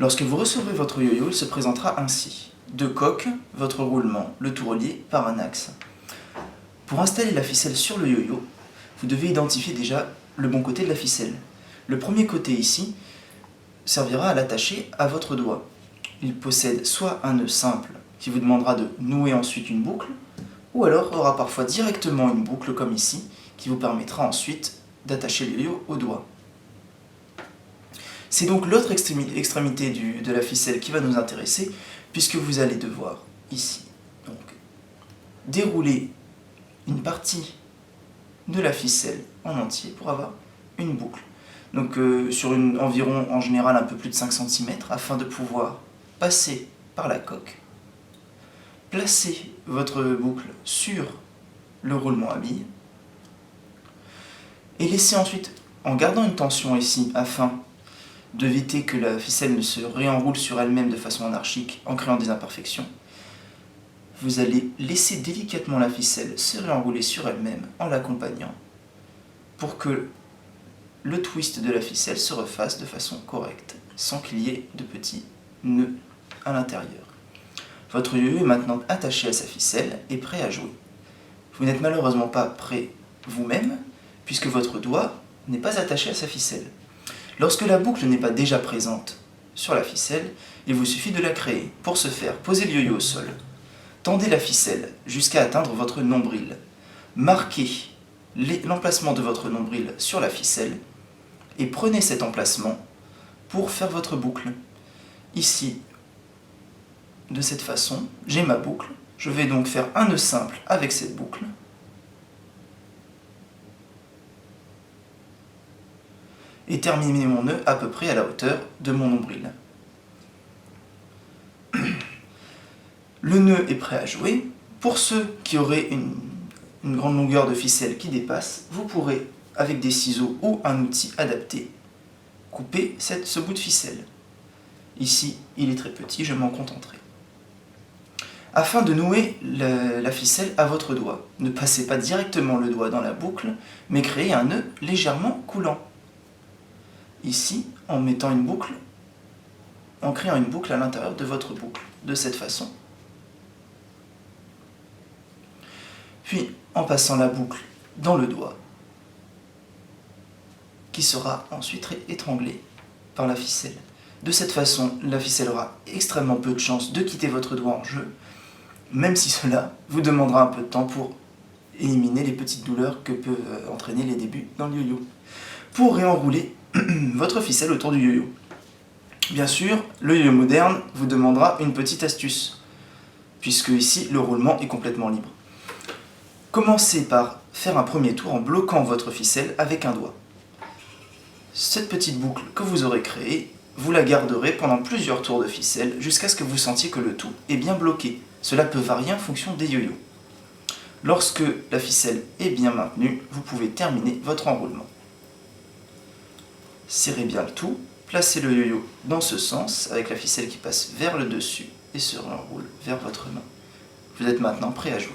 Lorsque vous recevrez votre yo-yo, il se présentera ainsi. Deux coques, votre roulement, le tout relié par un axe. Pour installer la ficelle sur le yo-yo, vous devez identifier déjà le bon côté de la ficelle. Le premier côté ici servira à l'attacher à votre doigt. Il possède soit un nœud simple qui vous demandera de nouer ensuite une boucle, ou alors aura parfois directement une boucle comme ici qui vous permettra ensuite d'attacher le yo-yo au doigt. C'est donc l'autre extrémité de la ficelle qui va nous intéresser, puisque vous allez devoir ici donc, dérouler une partie de la ficelle en entier pour avoir une boucle. Donc sur environ en général un peu plus de 5 cm afin de pouvoir passer par la coque, placer votre boucle sur le roulement à billes et laisser ensuite, en gardant une tension ici afin d'éviter que la ficelle ne se réenroule sur elle-même de façon anarchique en créant des imperfections, vous allez laisser délicatement la ficelle se réenrouler sur elle-même en l'accompagnant pour que le twist de la ficelle se refasse de façon correcte, sans qu'il y ait de petits nœuds à l'intérieur. Votre yo-yo est maintenant attaché à sa ficelle et prêt à jouer. Vous n'êtes malheureusement pas prêt vous-même, puisque votre doigt n'est pas attaché à sa ficelle. Lorsque la boucle n'est pas déjà présente sur la ficelle, il vous suffit de la créer. Pour ce faire, posez le yo-yo au sol. Tendez la ficelle jusqu'à atteindre votre nombril. Marquez l'emplacement de votre nombril sur la ficelle et prenez cet emplacement pour faire votre boucle. Ici, de cette façon, j'ai ma boucle. Je vais donc faire un nœud simple avec cette boucle. Et terminer mon nœud à peu près à la hauteur de mon nombril. Le nœud est prêt à jouer. Pour ceux qui auraient une grande longueur de ficelle qui dépasse, vous pourrez, avec des ciseaux ou un outil adapté, couper ce bout de ficelle. Ici, il est très petit, je m'en contenterai. Afin de nouer la ficelle à votre doigt, ne passez pas directement le doigt dans la boucle, mais créez un nœud légèrement coulant. Ici, en créant une boucle à l'intérieur de votre boucle, de cette façon. Puis, en passant la boucle dans le doigt, qui sera ensuite étranglé par la ficelle. De cette façon, la ficelle aura extrêmement peu de chances de quitter votre doigt en jeu, même si cela vous demandera un peu de temps pour éliminer les petites douleurs que peuvent entraîner les débuts dans le yo-yo. Pour réenrouler votre ficelle autour du yo-yo. Bien sûr, le yo-yo moderne vous demandera une petite astuce, puisque ici, le roulement est complètement libre. Commencez par faire un premier tour en bloquant votre ficelle avec un doigt. Cette petite boucle que vous aurez créée, vous la garderez pendant plusieurs tours de ficelle jusqu'à ce que vous sentiez que le tout est bien bloqué. Cela peut varier en fonction des yo-yo. Lorsque la ficelle est bien maintenue, vous pouvez terminer votre enroulement. Serrez bien le tout, placez le yo-yo dans ce sens avec la ficelle qui passe vers le dessus et se renroule vers votre main. Vous êtes maintenant prêt à jouer.